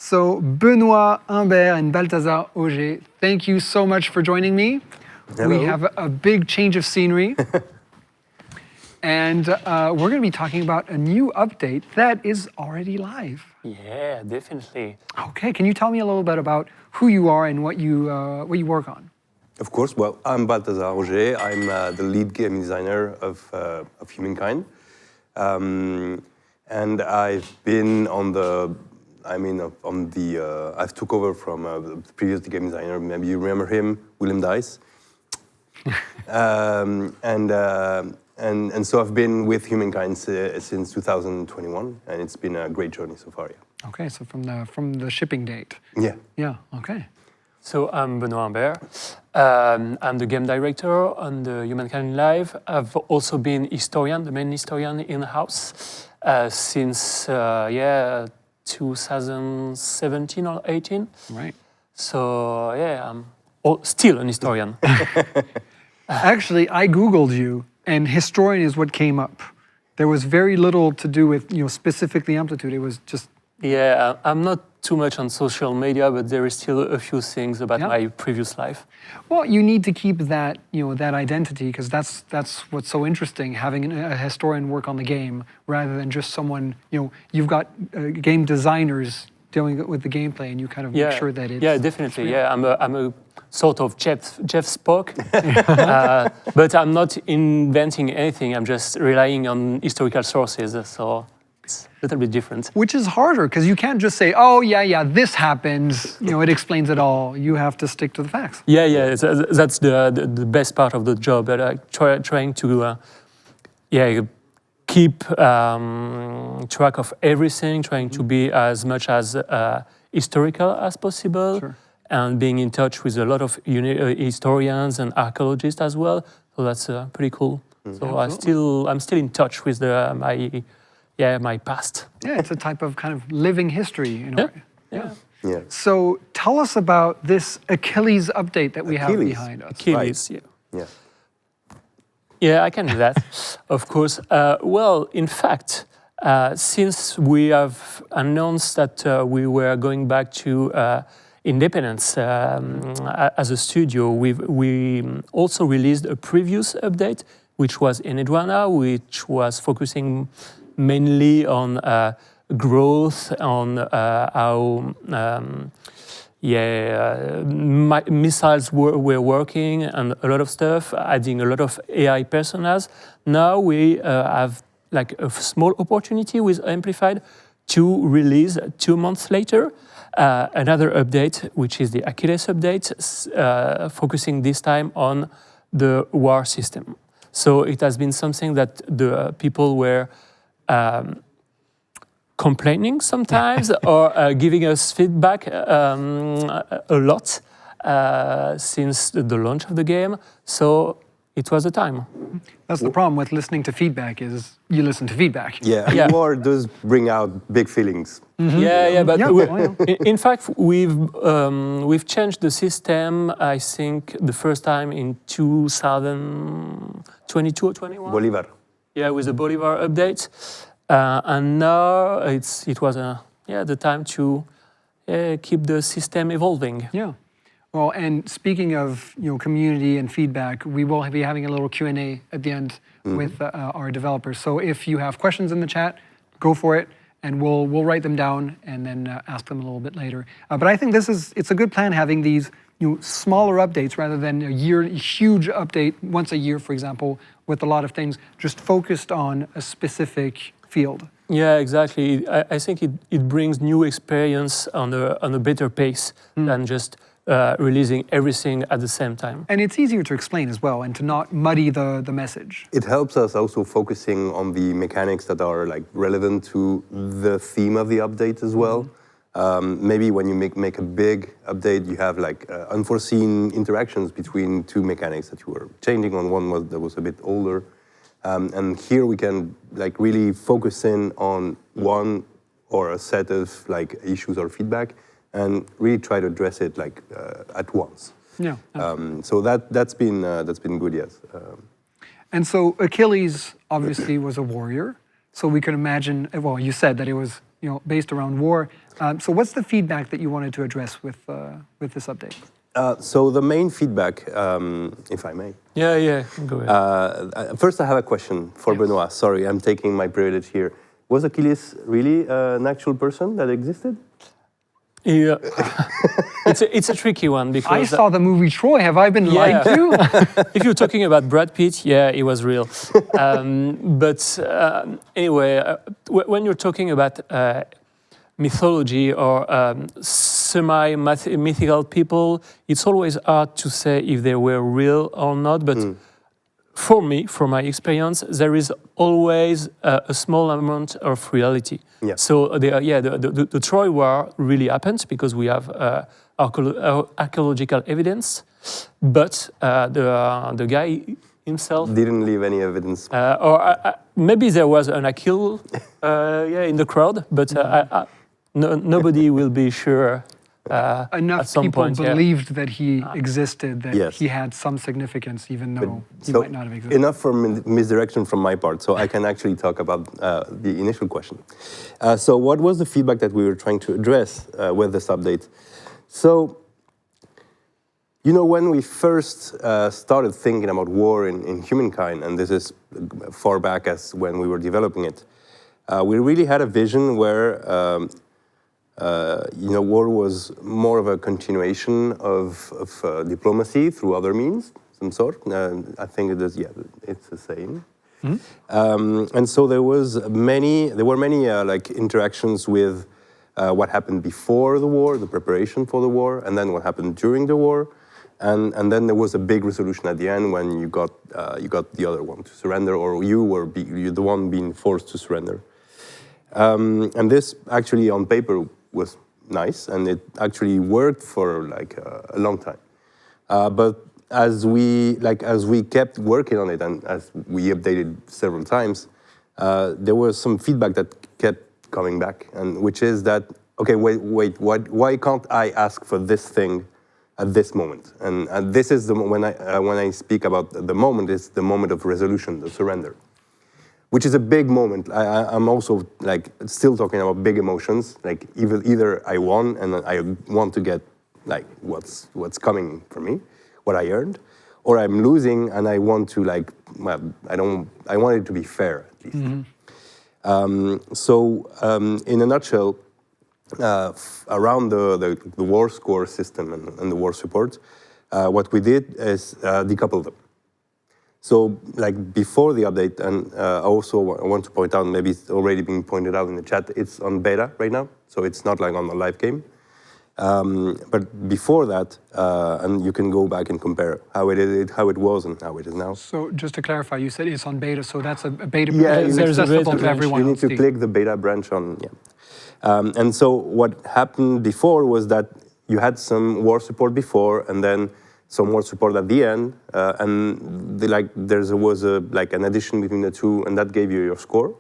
So Benoît Humbert and Balthazar Auger, thank you so much for joining me. Hello. We have a big change of scenery. And we're going to be talking about a new update that is already live. Yeah, definitely. Okay, can you tell me a little bit about who you are and what you work on? Of course. Well, I'm Balthazar Auger. I'm the lead game designer of HUMANKInd. And I've been on the, I've took over from the previous game designer. Maybe you remember him, Willem Dice. And so I've been with HUMANKInd since 2021, and it's been a great journey so far. Yeah. Okay, so from the shipping date. Yeah. Yeah. Okay. So I'm Benoît Humbert. I'm the game director on the HUMANKInd Live. I've also been historian, the main historian in-house since 2017 or 18. Right. So yeah, I'm still an historian. Actually, I Googled you, and historian is what came up. There was very little to do with, specifically Amplitude. It was just... Yeah, I'm not too much on social media, but there is still a few things about my previous life. Well, you need to keep that, that identity, because that's what's so interesting, having a historian work on the game rather than just someone, you've got game designers dealing with the gameplay, and you kind of make sure that it's... Yeah, definitely. Yeah, I'm a sort of Jeff Spock, but I'm not inventing anything. I'm just relying on historical sources, so it's a little bit different. Which is harder, because you can't just say, oh, yeah, this happened, it explains it all. You have to stick to the facts. Yeah, that's the best part of the job, trying to keep track of everything, trying to be as much as historical as possible. Sure. And being in touch with a lot of historians and archaeologists as well, so that's pretty cool. So I'm still in touch with my past. Yeah, it's a type of kind of living history. Yeah. So tell us about this Achilles update that we have behind us. Achilles, right. Yeah. Yeah, I can do that, of course. Well, in fact, since we have announced that we were going back to independence as a studio, we also released a previous update, which was Enedwana, which was focusing mainly on growth, on how missiles were working, and a lot of stuff, adding a lot of AI personas. Now we have like a small opportunity with Amplified to release 2 months later another update, which is the Achilles update, focusing this time on the war system. So it has been something that the people were complaining sometimes or giving us feedback a lot since the launch of the game. So it was the time. That's the problem with listening to feedback, is you listen to feedback. Yeah. War does bring out big feelings. Mm-hmm. But in fact, we've changed the system, I think, the first time in 2022 or 21. Bolivar. Yeah, with the Bolivar update. And now it was the time to keep the system evolving. Yeah. Well, and speaking of community and feedback, we will be having a little Q&A at the end with our developers. So if you have questions in the chat, go for it, and we'll write them down and then ask them a little bit later. But I think it's a good plan, having these smaller updates rather than a huge update once a year, for example, with a lot of things just focused on a specific field. Yeah, exactly. I think it brings new experience on a better pace than just releasing everything at the same time. And it's easier to explain as well, and to not muddy the message. It helps us also focusing on the mechanics that are like relevant to the theme of the update as well. Maybe when you make a big update, you have like unforeseen interactions between two mechanics that you were changing on. One that was a bit older. And here we can like really focus in on one or a set of like issues or feedback, and really try to address it like at once. Yeah. So that's been good, yes. And so Achilles obviously was a warrior. So we could imagine. Well, you said that it was based around war. So what's the feedback that you wanted to address with this update? So the main feedback, if I may. Yeah, go ahead. First, I have a question for Benoit. Sorry, I'm taking my privilege here. Was Achilles really an actual person that existed? Yeah. it's a tricky one because I saw the movie Troy. Have I been lied to? if you're talking about Brad Pitt, yeah, it was real. Anyway, when you're talking about mythology or semi-mythical people, it's always hard to say if they were real or not. But for me, from my experience, there is always a small amount of reality. Yeah. So the Troy War really happened because we have archaeological evidence, but the guy himself Didn't leave any evidence. maybe there was an Achilles in the crowd, but nobody will be sure. At Enough some people point, believed that he existed, that Yes. he had some significance, even though he So might not have existed. enough for misdirection from my part, so I can actually talk about the initial question. So what was the feedback that we were trying to address with this update? So, when we first started thinking about war in humankind, and this is far back as when we were developing it, we really had a vision where war was more of a continuation of diplomacy through other means, some sort. I think it is, it's the same. And so there were many interactions with what happened before the war, the preparation for the war, and then what happened during the war, and then there was a big resolution at the end when you got the other one to surrender, or you're the one being forced to surrender. And this actually on paper was nice, and it actually worked for a long time. But as we kept working on it, and as we updated several times, there was some feedback that kept coming back, and which is that wait, why can't I ask for this thing at this moment? And this is when I speak about the moment, it's the moment of resolution, the surrender, which is a big moment. I'm also still talking about big emotions. Either I won and I want to get what's coming for me, what I earned, or I'm losing and I want to I want it to be fair at least. Mm-hmm. In a nutshell, around the war score system and the war support, what we did is decouple them. So, before the update, and also I want to point out, maybe it's already being pointed out in the chat, it's on beta right now, so it's not on the live game. But before that, and you can go back and compare how it was and how it is now. So just to clarify, you said it's on beta, so that's a beta branch. it's accessible to everyone. You need to click the beta branch on, and so what happened before was that you had some war support before, and then some more support at the end, and there was an addition between the two, and that gave you your score,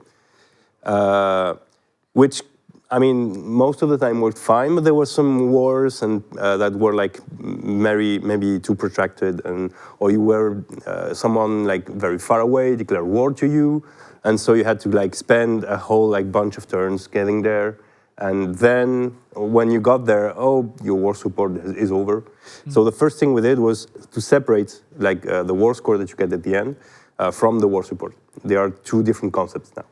which, most of the time worked fine, but there were some wars and that were maybe too protracted, or you were someone very far away declared war to you, and so you had to spend a whole bunch of turns getting there. And then when you got there, your war support is over. Mm-hmm. So the first thing we did was to separate the war score that you get at the end from the war support. They are two different concepts now.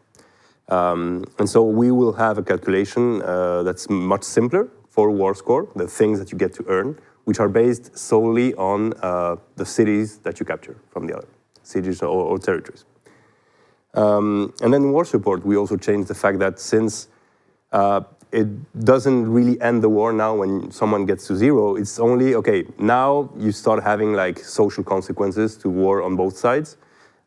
And so we will have a calculation that's much simpler for war score, the things that you get to earn, which are based solely on the cities that you capture from the other cities or territories. And then war support, we also changed the fact that since it doesn't really end the war now when someone gets to 0. It's only, now you start having social consequences to war on both sides.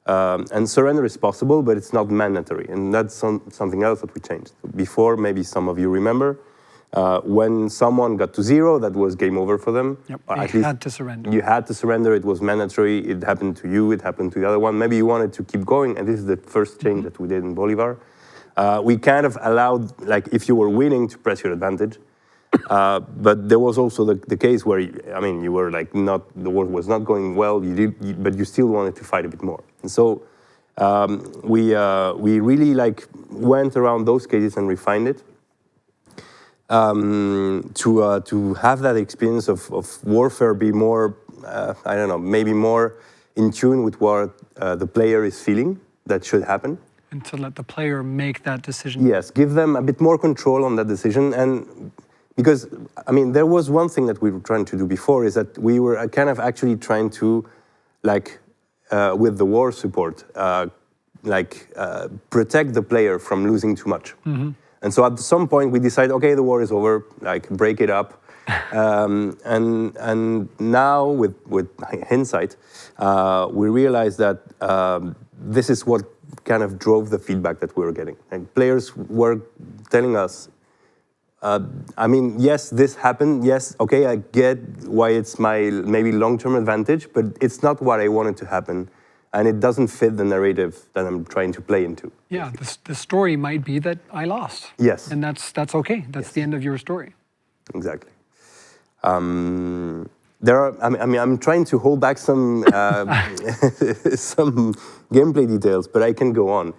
And surrender is possible, but it's not mandatory. And that's something else that we changed. Before, maybe some of you remember, when someone got to 0, that was game over for them. Yep, at least had to surrender. You had to surrender, it was mandatory, it happened to you, it happened to the other one. Maybe you wanted to keep going, and this is the first change that we did in Bolivar. We kind of allowed, if you were winning, to press your advantage. But there was also the case where, you were the war was not going well, but you still wanted to fight a bit more. And so we really went around those cases and refined it. to have that experience of warfare be more, I don't know, maybe more in tune with what the player is feeling that should happen. And to let the player make that decision. Yes, give them a bit more control on that decision. And because, I mean, there was one thing that we were trying to do before is that we were kind of actually trying to, like, with the war support, protect the player from losing too much. And so at some point we decided, okay, the war is over, like break it up. And now with hindsight, we realize that this is what kind of drove the feedback that we were getting. And players were telling us, I mean, yes, this happened. Yes, okay, I get why it's my maybe long-term advantage, but it's not what I wanted to happen. And it doesn't fit the narrative that I'm trying to play into. Yeah, the story might be that I lost. Yes. And that's okay. That's the end of your story. Exactly. There are. I mean, I'm trying to hold back some some gameplay details, but I can go on.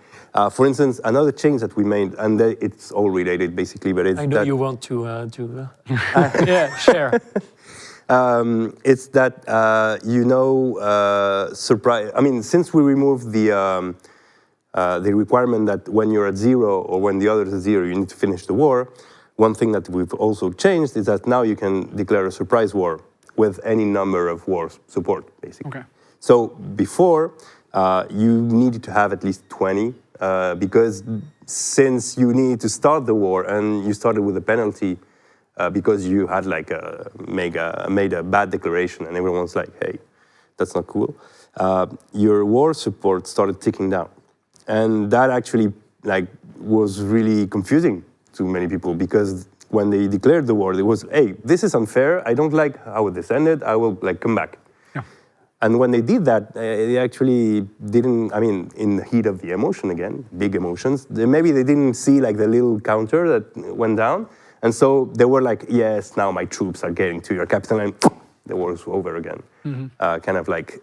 For instance, another change that we made, and it's all related basically, but it's I know that you want to yeah, share. It's that surprise. I mean, since we removed the requirement that when you're at 0 or when the other is at 0, you need to finish the war. One thing that we've also changed is that now you can declare a surprise war with any number of war support, basically. Okay. So before, you needed to have at least 20 because since you need to start the war and you started with a penalty. Because you had like made a bad declaration and everyone's like, hey, that's not cool. Your war support started ticking down. And that actually like was really confusing to many people because when they declared the war, it was, hey, this is unfair. I don't like how this ended. I will like come back. Yeah. And when they did that, they actually didn't, I mean, in the heat of the emotion again, big emotions, maybe they didn't see like the little counter that went down. And so they were like, yes, now my troops are getting to your capital, and the war is over again. Kind of like,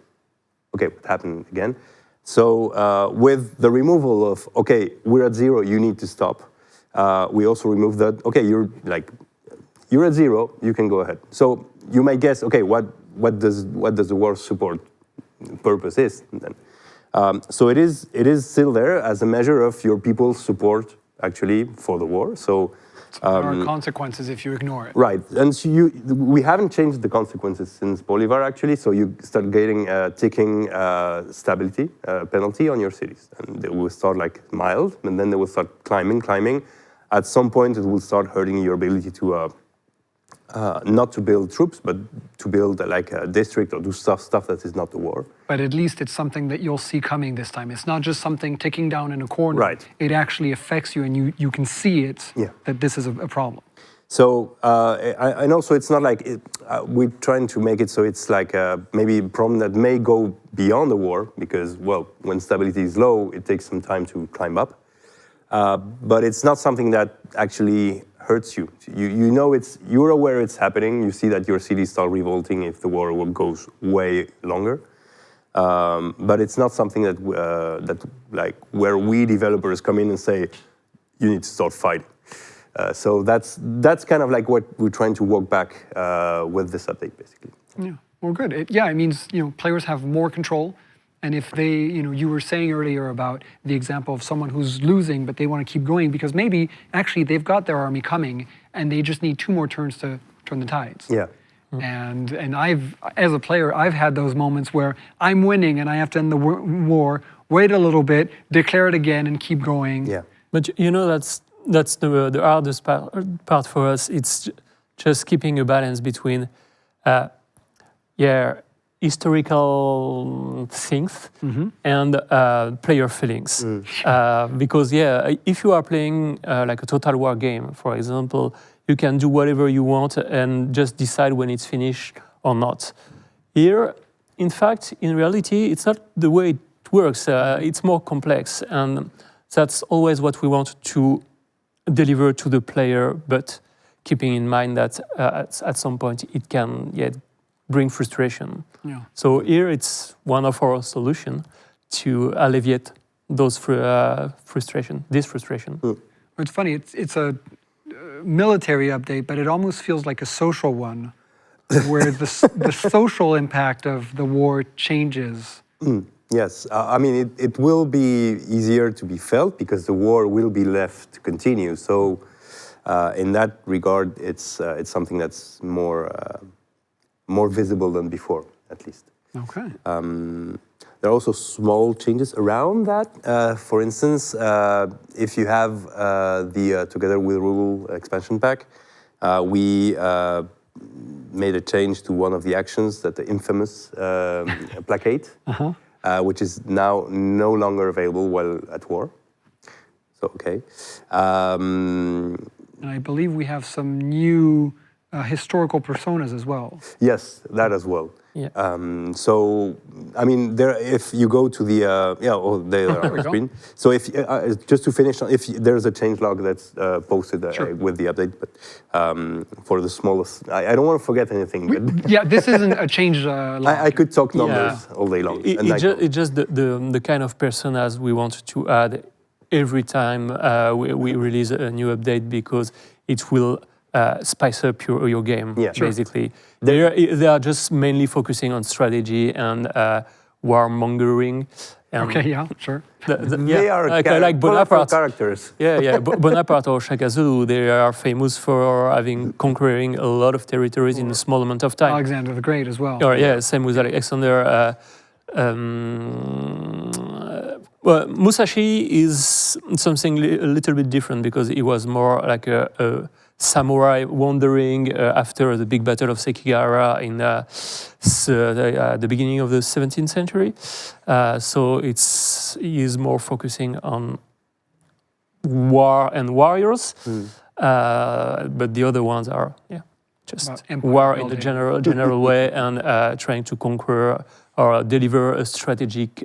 okay, what happened again? So with the removal of, okay, we're at 0, you need to stop. We also removed that, okay, you're at 0, you can go ahead. So you might guess, okay, what does the war support purpose is then? So it is still there as a measure of your people's support actually for the war. So. There are consequences if you ignore it. Right, and so we haven't changed the consequences since Bolivar actually, so you start getting a ticking stability penalty on your cities. And they will start like mild, and then they will start climbing. At some point it will start hurting your ability to, not to build troops, but to build like a district or do stuff that is not the war. But at least it's something that you'll see coming this time. It's not just something ticking down in a corner. Right. It actually affects you, and you can see it, that this is a problem. So I know, so it's not like, we're trying to make it so it's like maybe a problem that may go beyond the war, because, well, when stability is low, it takes some time to climb up. But it's not something that actually hurts you. You know you're aware it's happening. You see that your cities start revolting if the war goes way longer. But it's not something that like where we developers come in and say, you need to start fighting. So that's kind of like what we're trying to walk back with this update, basically. Yeah, well, good. It means players have more control. And if they, you were saying earlier about the example of someone who's losing, but they want to keep going because maybe actually they've got their army coming and they just need 2 more turns to turn the tides. Yeah. And as a player, I've had those moments where I'm winning and I have to end the war, wait a little bit, declare it again, and keep going. Yeah. But that's the hardest part for us. It's just keeping a balance between, historical things and player feelings. Because if you are playing like a total war game, for example, you can do whatever you want and just decide when it's finished or not. Here, in fact, in reality, it's not the way it works. It's more complex, and that's always what we want to deliver to the player, but keeping in mind that at some point it can bring frustration. Yeah. So here it's one of our solutions to alleviate those this frustration. It's funny. It's a military update, but it almost feels like a social one, where the social impact of the war changes. Yes, I mean, it will be easier to be felt because the war will be left to continue. So in that regard, it's something that's more visible than before, at least. Okay. There are also small changes around that. For instance, if you have the Together with Rule expansion pack, we made a change to one of the actions, that the infamous placate, which is now no longer available while at war. So, okay. And I believe we have some new historical personas as well. Yes, that as well. Yeah. So, I mean, if you go to the they are on the screen. So, if just to finish, if there's a changelog that's posted with the update, but for the smallest, I don't want to forget anything. But Yeah, this isn't a change log. I could talk numbers all day long. It's just the kind of personas we want to add every time we release a new update, because it will spice up your game, basically. They are just mainly focusing on strategy and warmongering. Okay, yeah, sure. They are like Bonaparte characters. Bonaparte or Shaka Zulu, they are famous for conquering a lot of territories in a small amount of time. Alexander the Great as well. Or same with Alexander. Well, Musashi is something a little bit different, because he was more like a samurai wandering after the big battle of Sekigahara in the beginning of the 17th century. So he is more focusing on war and warriors, but the other ones are just war in the general way, and trying to conquer or deliver a strategic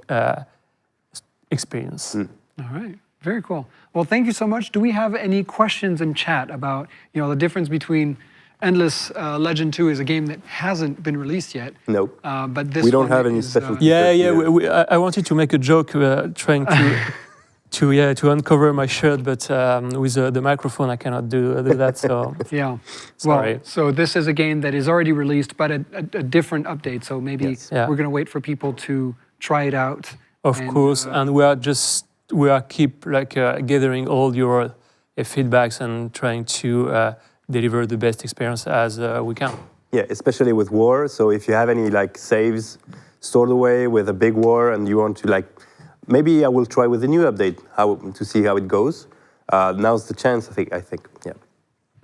experience. All right, very cool. Well, thank you so much. Do we have any questions in chat about the difference between Endless Legend 2 is a game that hasn't been released yet? No. But this we don't one have any is, special. I wanted to make a joke trying to uncover my shirt, but with the microphone I cannot do that. So yeah. Sorry. Well, so this is a game that is already released, but a different update. So maybe we're going to wait for people to try it out. Of course, and we are keep gathering all your feedbacks and trying to deliver the best experience as we can. Yeah, especially with war. So if you have any saves stored away with a big war, and you want to maybe I will try with the new update to see how it goes. Now's the chance, I think. Yeah.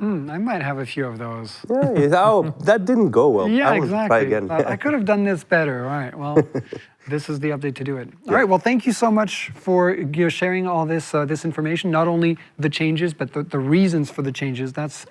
I might have a few of those. Yeah. That didn't go well. Yeah, I want exactly. to try again. I could have done this better. All right. Well, this is the update to do it. All right. Well, thank you so much for sharing all this information. Not only the changes, but the reasons for the changes. That's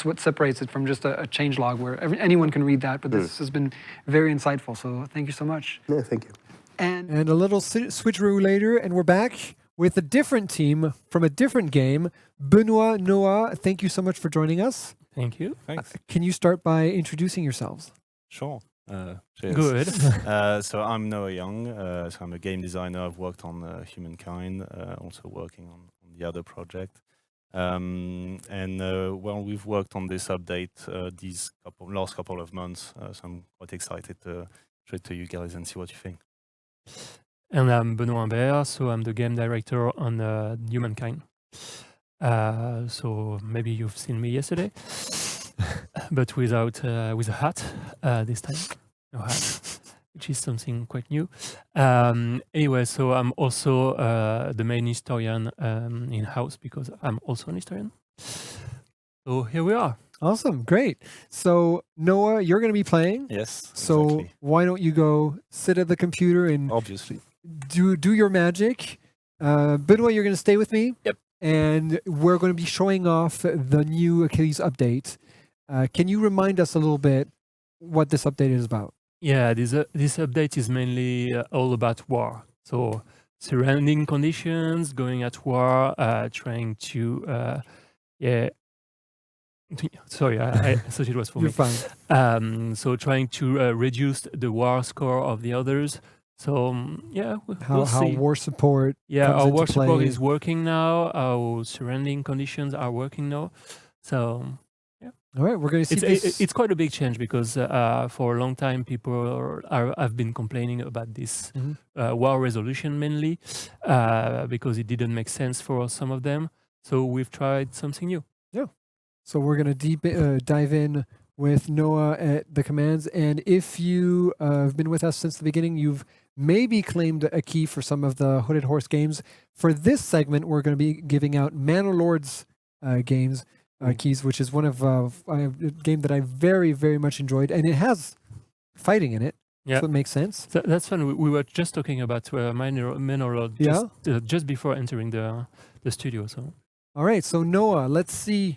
what separates it from just a change log where anyone can read that. But this has been very insightful. So thank you so much. Yeah, thank you. And a little switcheroo later, and we're back with a different team from a different game. Benoit, Noah, thank you so much for joining us. Thank you. Thanks. Can you start by introducing yourselves? Sure. Cheers. Good. So I'm Noah Young. So I'm a game designer. I've worked on Humankind, also working on the other project. Well, we've worked on this update these last couple of months. So I'm quite excited to show it to you guys and see what you think. And I'm Benoit Imbert, so I'm the game director on Humankind. So maybe you've seen me yesterday, but with a hat this time, no hat, which is something quite new. Anyway, so I'm also the main historian in-house, because I'm also an historian. So here we are. Awesome, great. So Noah, you're going to be playing. Yes. So exactly. why don't you go sit at the computer and Obviously do your magic? Benoit, you're going to stay with me. Yep. And we're going to be showing off the new Achilles update. Can you remind us a little bit what this update is about? Yeah, this update is mainly all about war. So surrounding conditions, going at war, trying to Sorry, I thought it was for You're me. fine. So trying to reduce the war score of the others. So we'll How see. war support Yeah, comes our into war support play. is working now. Our surrounding conditions are working now. So All right, we're going to see this. it's quite a big change because for a long time people have been complaining about this war resolution mainly because it didn't make sense for some of them. So we've tried something new. So we're going to dive in with Noah at the commands. And if you have been with us since the beginning, you've maybe claimed a key for some of the Hooded Horse games. For this segment, we're going to be giving out Manor Lords games keys, which is one of a game that I very, very much enjoyed. And it has fighting in it. Yeah. So it makes sense. So that's fun. We were just talking about Manor Lord just before entering the studio. So all right, so Noah, let's see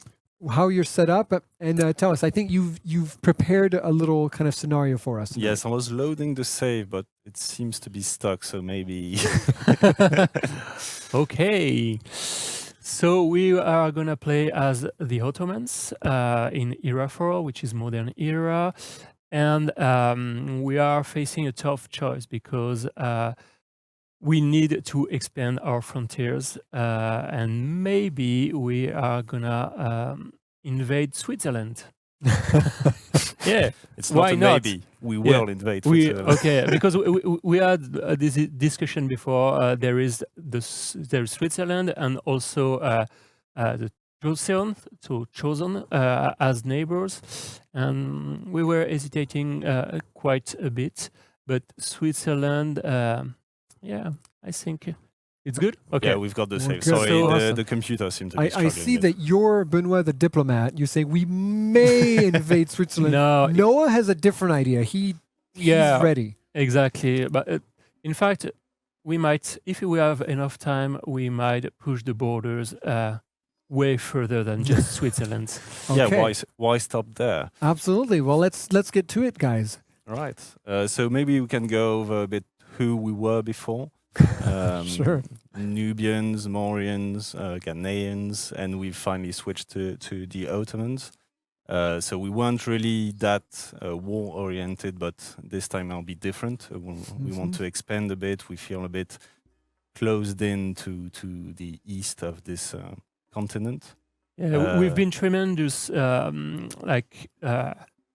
how you're set up and tell us. I think you've prepared a little kind of scenario for us. Yes, I was loading the save, but it seems to be stuck, so maybe... Okay. So we are gonna play as the Ottomans in Era 4, which is modern era. And we are facing a tough choice because we need to expand our frontiers, and maybe we are gonna invade Switzerland. Yeah, It's why not a not? maybe. We will invade Switzerland. Okay, because we had this discussion before. There's Switzerland and also the chosen as neighbors, and we were hesitating quite a bit. But Switzerland, yeah, I think it's good. Okay, Yeah, we've got the save. good. Sorry, So awesome. the computer seemed to be I struggling. see a bit. that you're Benoit the diplomat. You say we may invade Switzerland. No, Noah has a different idea. He's ready. Exactly. But in fact, we might, if we have enough time, we might push the borders way further than just Switzerland. Yeah, Okay. why stop there? Absolutely. Well, let's get to it, guys. All right. So maybe we can go over a bit who we were before. Sure. Nubians, Mauryans, Ghanaians, and we finally switched to the Ottomans. So we weren't really that war-oriented, but this time I'll be different. We want to expand a bit. We feel a bit closed in to the east of this continent. Yeah, we've been tremendous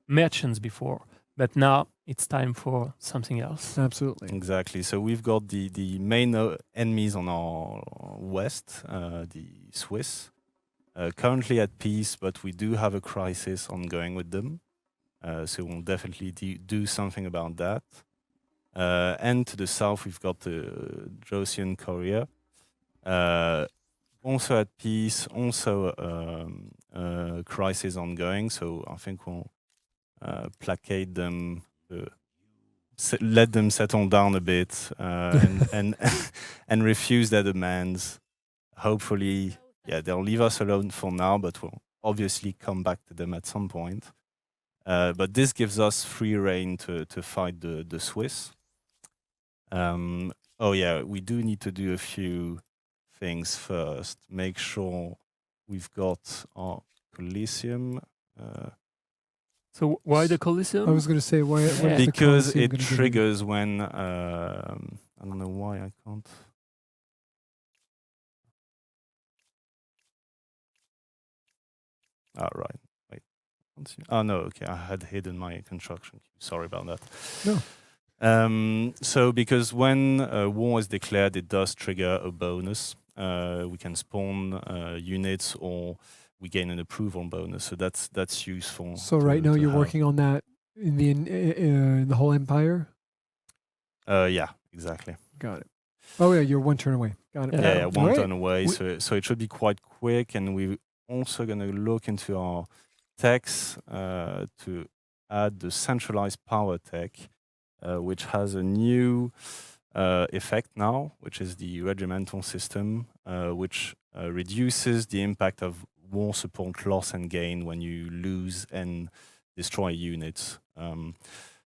merchants before, but now it's time for something else. Absolutely. Exactly. So we've got the main enemies on our west, the Swiss. Currently at peace, but we do have a crisis ongoing with them. So we'll definitely do something about that. And to the south, we've got the Josian Korea. Also at peace, also crisis ongoing. So I think we'll placate them, let them settle down a bit, and refuse their demands. Hopefully, yeah, they'll leave us alone for now, but we'll obviously come back to them at some point. But this gives us free reign to fight the Swiss. Oh yeah, we do need to do a few things first. Make sure we've got our Coliseum. So why the Colosseum? I was going to say why is the Because Colosseum it gonna give you- triggers when I don't know why I can't. Ah, right. Wait. Oh no. Okay, I had hidden my construction queue. Sorry about that. No. So because when war is declared, it does trigger a bonus. We can spawn units, or we gain an approval bonus. So that's useful. So right now to you're have. working on that in the whole empire. Yeah, exactly. Got it. Oh yeah, you're one turn away. Got it. Yeah, All one right. turn away. So it should be quite quick, and we're also going to look into our techs to add the centralized power tech, which has a new effect now, which is the regimental system, which reduces the impact of war support loss and gain when you lose and destroy units.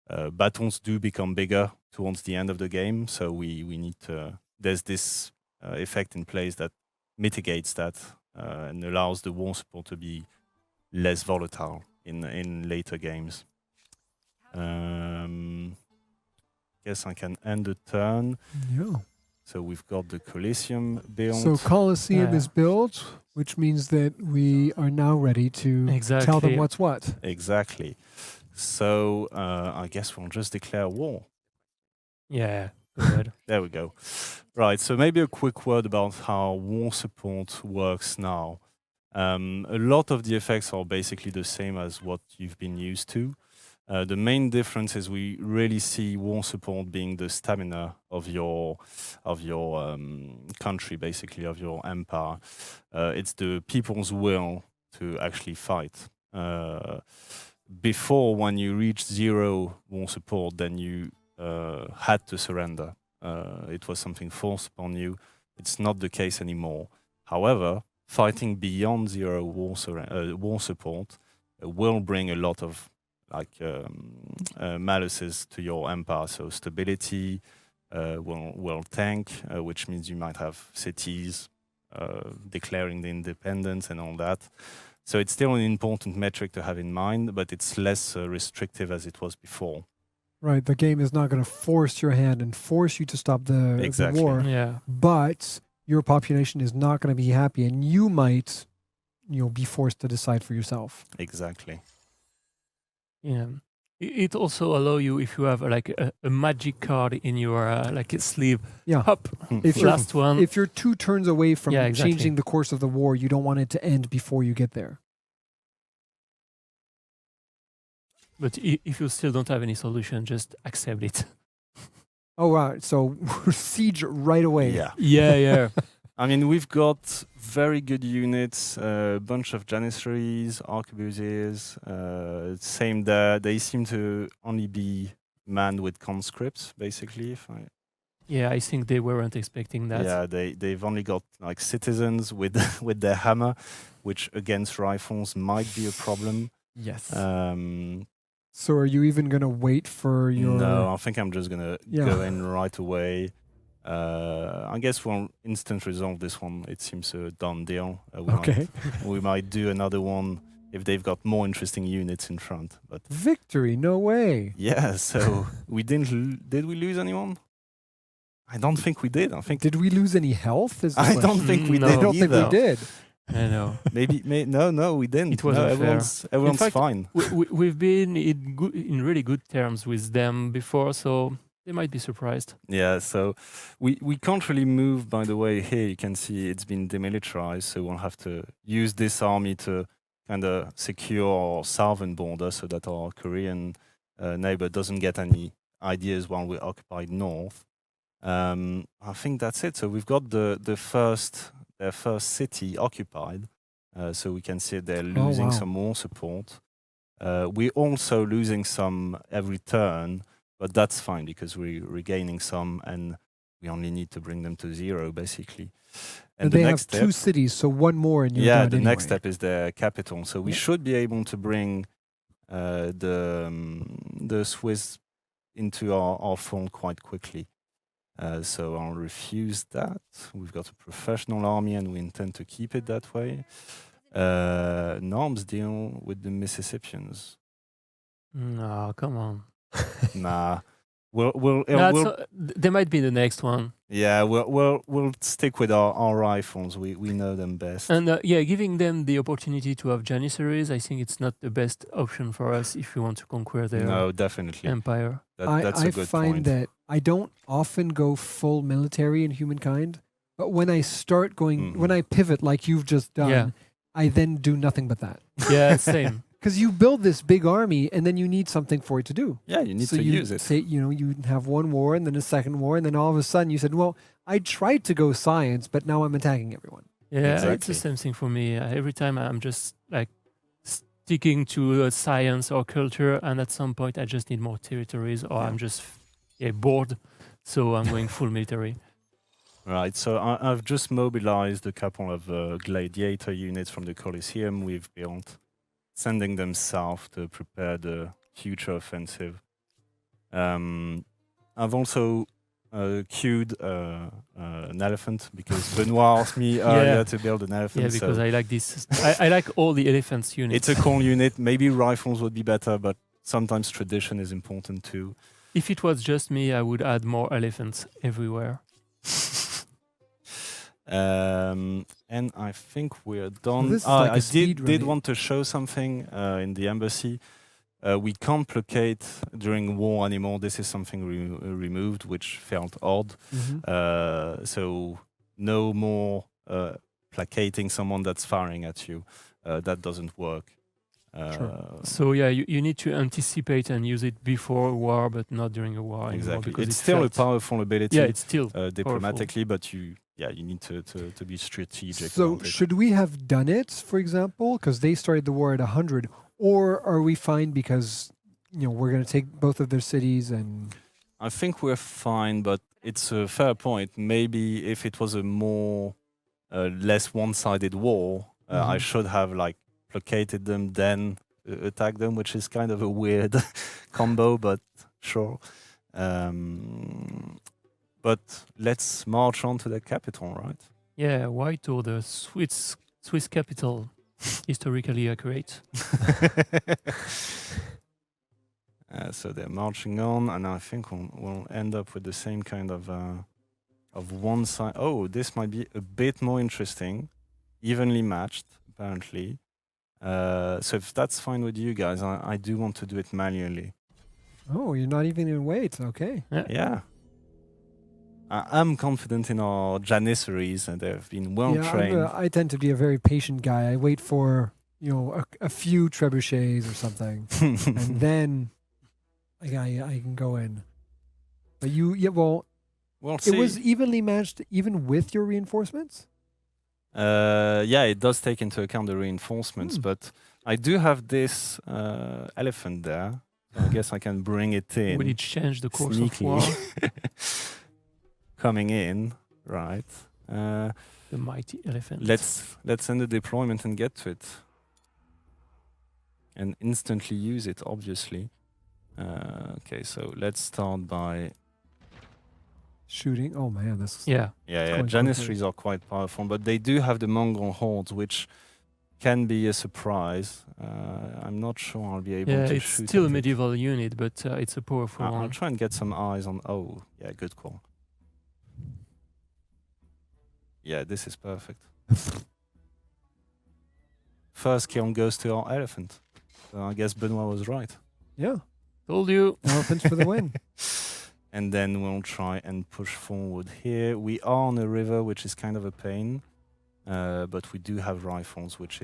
Battles do become bigger towards the end of the game, so we need to. There's this effect in place that mitigates that and allows the war support to be less volatile in later games. Guess I can end the turn. Yeah. So we've got the Coliseum built. So Colosseum Yeah. is built, which means that we are now ready to tell Exactly. them what's what. Exactly. So I guess we'll just declare war. Yeah, good. There we go. Right, so maybe a quick word about how war support works now. A lot of the effects are basically the same as what you've been used to. The main difference is we really see war support being the stamina of your country, basically of your empire. It's the people's will to actually fight. Before, when you reached 0 war support, then you had to surrender. It was something forced upon you. It's not the case anymore. However, fighting beyond 0 war support will bring a lot of malices to your empire. So stability will tank, which means you might have cities declaring the independence and all that. So it's still an important metric to have in mind, but it's less restrictive as it was before. Right. The game is not going to force your hand and force you to stop the Exactly. war, Yeah. but your population is not going to be happy, and you might, be forced to decide for yourself. Exactly. Yeah. It also allow you, if you have a magic card in your sleeve, Yeah. hop, If you're last one. if you're 2 turns away from Yeah, exactly. changing the course of the war, you don't want it to end before you get there. But if you still don't have any solution, just accept it. Oh, wow. So siege right away. Yeah. Yeah, yeah. I mean, we've got very good units, a bunch of Janissaries, Arquebusiers, same there. They seem to only be manned with conscripts, basically. Yeah, I think they weren't expecting that. Yeah, they've only got like citizens with with their hammer, which against rifles might be a problem. Yes. Um, So are you even going to wait for your... No, I think I'm just gonna Yeah. go in right away. I guess we'll instant resolve this one. It seems a done deal. Okay. We might do another one if they've got more interesting units in front. But Victory, no way. yeah, so we didn't. Did we lose anyone? I don't think we did. I think Did we lose any health? Is the I don't question. think we No. did I don't think either. we did. I know. Maybe no, we didn't. It was no, unfair. everyone's fact, fine. We've been in really good terms with them before, so they might be surprised. Yeah, so we can't really move. By the way, here you can see it's been demilitarized, so we'll have to use this army to kind of secure our southern border so that our Korean neighbor doesn't get any ideas while we're occupied north. I think that's it. So we've got their first city occupied, so we can see they're losing wow. some more support. We're also losing some every turn. But that's fine because we're regaining some and we only need to bring them to 0, basically. And the they next have 2 step, cities, so one more and you're yeah, done the next anyway. step is their capital. So we Yeah. should be able to bring the Swiss into our fold quite quickly. So I'll refuse that. We've got a professional army and we intend to keep it that way. Norms deal with the Mississippians. No, come on. Nah. We'll They might be the next one. Yeah, we'll stick with our rifles. We know them best. And giving them the opportunity to have janissaries, I think it's not the best option for us if we want to conquer their No, definitely. empire. That's a I good find point. that I don't often go full military in Humankind, but when I start going, when I pivot like you've just done, Yeah. I then do nothing but that. Yeah, same. Because you build this big army and then you need something for it to do. Yeah, you need so to you use it. Say, you have one war and then a second war, and then all of a sudden you said, well, I tried to go science, but now I'm attacking everyone. Yeah, it's Exactly. the same thing for me. Every time I'm just sticking to science or culture, and at some point I just need more territories, or I'm just bored, so I'm going full military. Right, so I've just mobilized a couple of gladiator units from the Coliseum we've built, sending them south to prepare the future offensive. I've also queued an elephant because Benoit asked me earlier to build an elephant. Yeah, because so I like this. I like all the elephants units. it's a cool unit. Maybe rifles would be better, but sometimes tradition is important too. If it was just me, I would add more elephants everywhere. And I think we're done. this is like a I speed did run. want to show something in the embassy. We can't placate during war anymore. This is something removed, which felt odd. So no more placating someone that's firing at you. That doesn't work. So yeah, you need to anticipate and use it before a war, but not during a war anymore. Exactly. Because It's it still a felt- powerful ability. Yeah, it's still diplomatically, but you need to be strategic. So about it. should we have done it, for example, because they started the war at 100, or are we fine because we're going to take both of their cities and I think we're fine, but it's a fair point. Maybe if it was a more less one-sided war, I Mhm. should have like placated them, then attack them, which is kind of a weird combo, but sure. But let's march on to the capital, right? Yeah, White or the Swiss capital, historically accurate. So they're marching on, and I think we'll end up with the same kind of one side. Oh, this might be a bit more interesting, evenly matched, apparently. So if that's fine with you guys, I do want to do it manually. oh, you're not even in wait. Okay. Yeah. I'm confident in our janissaries, and they've been well yeah, trained. I tend to be a very patient guy. I wait for a few trebuchets or something, and then I can go in. But well, We'll it see. was evenly matched even with your reinforcements. Yeah, it does take into account the reinforcements, but I do have this elephant there. So I guess I can bring it in. Will it change the course sneaky. of war? Coming in, right? The mighty elephant. Let's end the deployment and get to it, and instantly use it. Obviously. Okay, so let's start by Shooting. Oh man, this. Yeah. yeah. going Janissaries are quite powerful, but they do have the Mongol hordes, which can be a surprise. I'm not sure I'll be able Yeah, to it's shoot. still a at it. medieval unit, but it's a powerful I'll one. try and get some eyes on. Oh, yeah, good call. Yeah, this is perfect. First kill goes to our elephant. So I guess Benoit was right. Yeah, Told you. elephants for the win. And then we'll try and push forward here. We are on a river, which is kind of a pain. But we do have rifles, which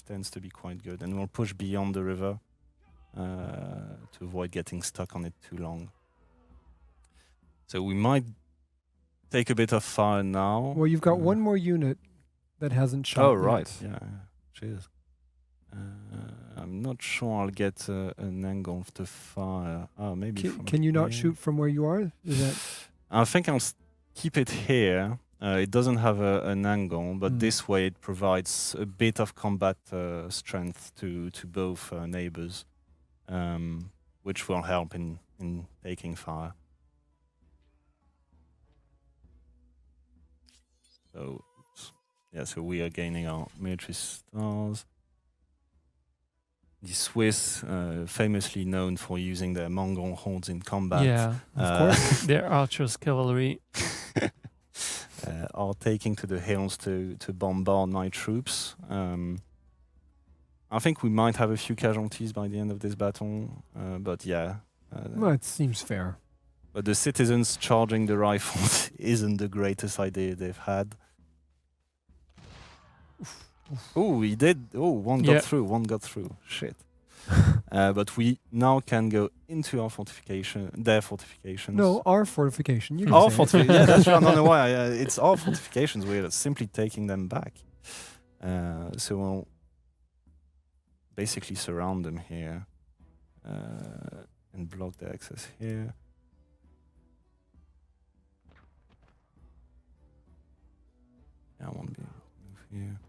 tends to be quite good. And we'll push beyond the river to avoid getting stuck on it too long. So we might take a bit of fire now. Well, you've got one more unit that hasn't shot. Oh, yet. right. Yeah. Cheers. I'm not sure I'll get an angle of the fire. Oh, maybe. Can you not here. shoot from where you are? Is that I think I'll keep it here. It doesn't have an angle, but this way it provides a bit of combat strength to both neighbors, which will help in taking fire. So, so we are gaining our military stars. The Swiss, famously known for using their Mongol hordes in combat, Yeah, of course. their archers cavalry. are taking to the hills to bombard my troops. I think we might have a few casualties by the end of this battle, but yeah. Well, it seems fair. But the citizens charging the rifles isn't the greatest idea they've had. Oh, he did. Oh, one got through. Shit. But we now can go into our their fortifications. No, our fortification. You can Our say it. fortifications. Yeah, that's right. I don't know why. It's our fortifications. We're simply taking them back. So we'll basically surround them here and block the access here. Yeah, I won't be able to move here.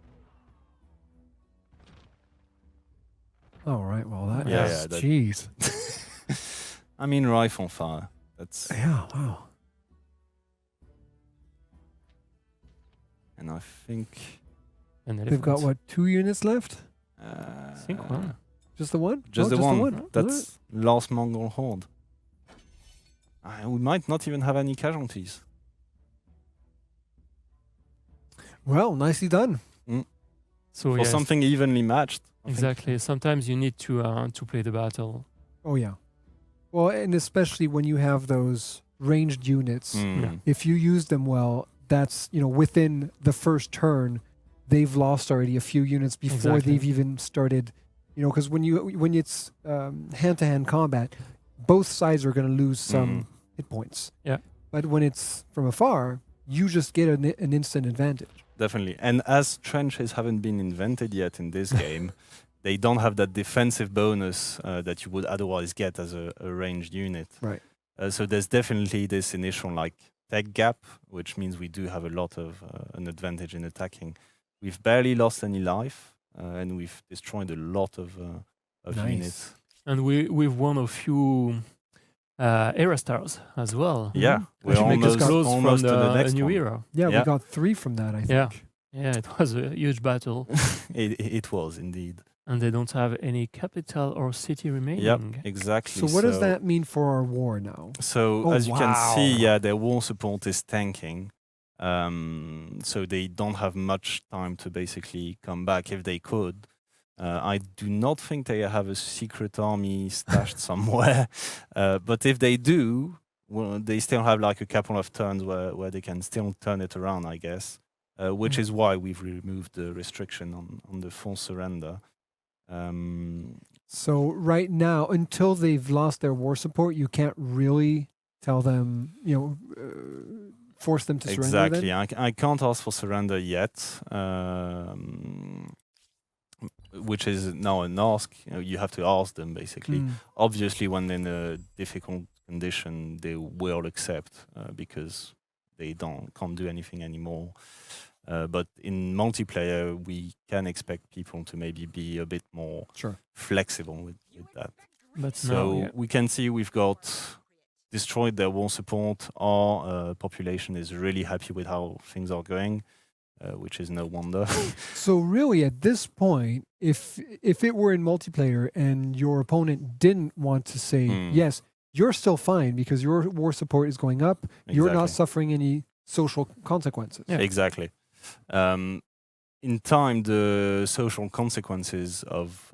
All right. Well, that Yeah, is. that- Jeez. I mean, rifle fire. That's Yeah. Wow. and I think And They've got what, 2 units left? I think one. Just the one? Just Oh, the one. All That's last Mongol horde. We might not even have any casualties. Well, nicely done. So For yes, something evenly matched. I think. exactly. Sometimes you need to play the battle. Oh yeah. Well, and especially when you have those ranged units, Mm. if you use them well, that's within the first turn, they've lost already a few units before Exactly. they've even started. Because when it's hand-to-hand combat, both sides are going to lose some hit points. Yeah. But when it's from afar, you just get an instant advantage. Definitely. And as trenches haven't been invented yet in this game, they don't have that defensive bonus that you would otherwise get as a ranged unit. Right. So there's definitely this initial tech gap, which means we do have a lot of an advantage in attacking. We've barely lost any life, and we've destroyed a lot of Nice. units. And we've won a few era stars as well. Yeah, we're should make us almost, Close almost from to the next a new one. era. Yeah, Yeah. we got 3 from that, I think. Yeah. Yeah, it was a huge battle. It was indeed. And they don't have any capital or city remaining. Yep, exactly. So what does that mean for our war now? So Oh, as you can see, wow. yeah, their war support is tanking. So they don't have much time to basically come back if they could. I do not think they have a secret army stashed somewhere. But if they do, well, they still have a couple of turns where they can still turn it around, I guess. Which is why we've removed the restriction on the full surrender. So right now, until they've lost their war support, you can't really tell them, force them to surrender. Exactly. Then? I can't ask for surrender yet, which is now an ask. You have to ask them basically. Mm. Obviously, when in a difficult condition, they will accept because they can't do anything anymore. But in multiplayer, we can expect people to maybe be a bit more Sure. flexible with that. But So now, yeah. we can see we've got destroyed their war support. Our population is really happy with how things are going, which is no wonder. So really, at this point, if it were in multiplayer and your opponent didn't want to say yes, you're still fine because your war support is going up. You're not Exactly. suffering any social consequences. Yeah. Exactly. In time, the social consequences of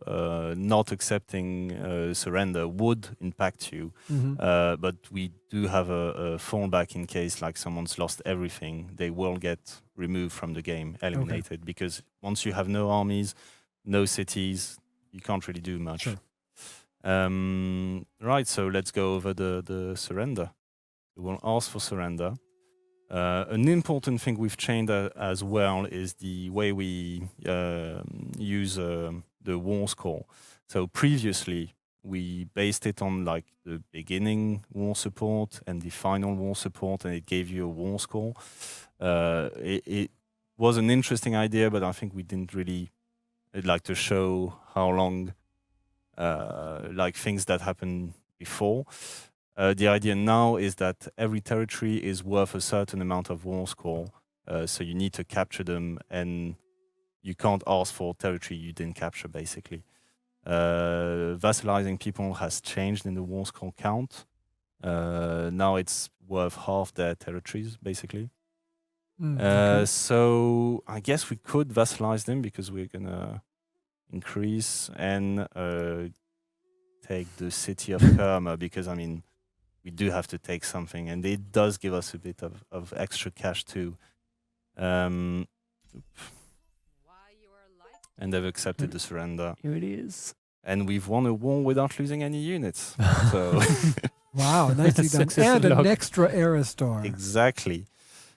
not accepting surrender would impact you. Mhm. But we do have a fallback in case someone's lost everything. They will get removed from the game, eliminated, because once you have no armies, no cities, you can't really do much. Sure. Right, so let's go over the surrender. We will ask for surrender. An important thing we've changed as well is the way we use the war score. So previously, we based it on the beginning war support and the final war support, and it gave you a war score. It was an interesting idea, but I think we didn't really like to show how long things that happened before. The idea now is that every territory is worth a certain amount of war score, so you need to capture them, and you can't ask for territory you didn't capture, basically. Vassalizing people has changed in the war score count. Now it's worth half their territories, basically. Okay. So I guess we could vassalize them because we're going to increase and take the city of Kerma because, we do have to take something, and it does give us a bit of extra cash too. And they've accepted the surrender. Here it is. And we've won a war without losing any units. So Wow, nicely done. Successful And an log. extra era star. exactly.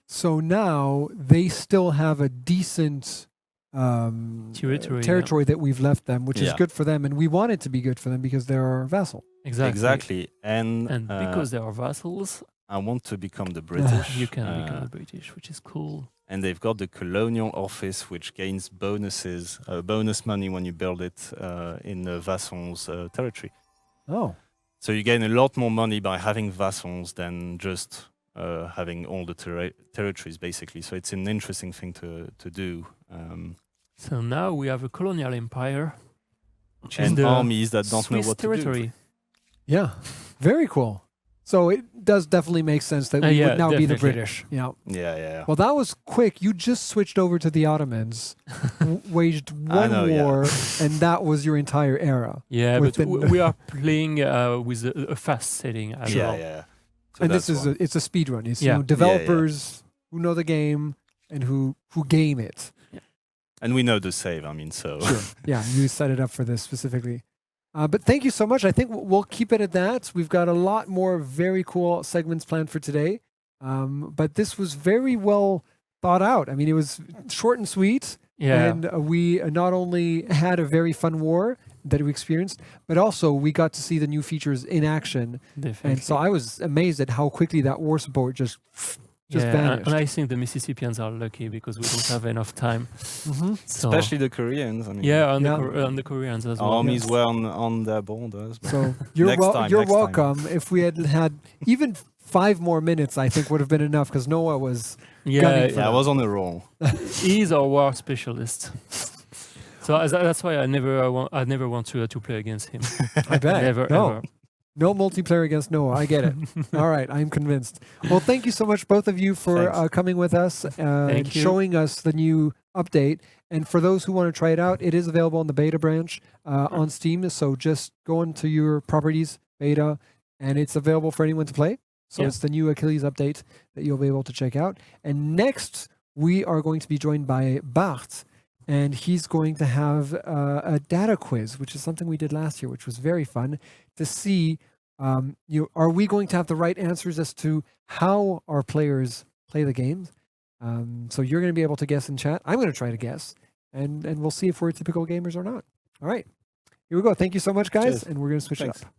So now they still have a decent Territory, that we've left them, which is Yeah. good for them, and we want it to be good for them because they're our vassal. Exactly. And because they are vassals, I want to become the British. you can become a British, which is cool. And they've got the colonial office, which gains bonuses, bonus money when you build it in the vassal's territory. Oh, So you gain a lot more money by having vassals than just having all the territories, basically. So it's an interesting thing to do. So now we have a colonial empire, which is And the armies that don't know Swiss what territory. to yeah, very cool. So it does definitely make sense that we yeah, would now be the definitely. British. Yeah. Yeah. Well, that was quick. You just switched over to the Ottomans, waged one know, yeah. war, and that was your entire era. Yeah, but Within- we are playing with a fast setting as well. Yeah. So And this that's is why. it's a speed run. It's Yeah. developers who know the game and who game it. And we know the save. I mean, so Sure. Yeah, you set it up for this specifically. But thank you so much. I think we'll keep it at that. We've got a lot more very cool segments planned for today. But this was very well thought out. I mean, it was short and sweet. Yeah. And we not only had a very fun war that we experienced, but also we got to see the new features in action. Definitely. And so I was amazed at how quickly that war support just yeah, vanished. and I think the Mississippians are lucky because we don't have enough time. Mhm. So, especially the Koreans. I mean, yeah, and Yeah. The Koreans as well. armies were on their borders. but- So you're Next time, you're next time. welcome. If we had even 5 more minutes, I think would have been enough because Noah was. Yeah, gunning for Yeah, I was on a roll. he's our war specialist. So that's why I never want to play against him. I bet. Never no. ever. No multiplayer against Noah. I get it. All right, I'm convinced. Well, thank you so much, both of you, for Thanks. coming with us and Thank you. showing us the new update. And for those who want to try it out, it is available on the beta branch on Steam. So just go into your properties, beta, and it's available for anyone to play. So Yeah. it's the new Achilles update that you'll be able to check out. And next, we are going to be joined by Bart. And he's going to have a data quiz, which is something we did last year, which was very fun to see. Are we going to have the right answers as to how our players play the games? So you're going to be able to guess in chat. I'm going to try to guess, and we'll see if we're typical gamers or not. All right, here we go. Thank you so much, guys, Cheers. and we're going to switch Thanks. it up.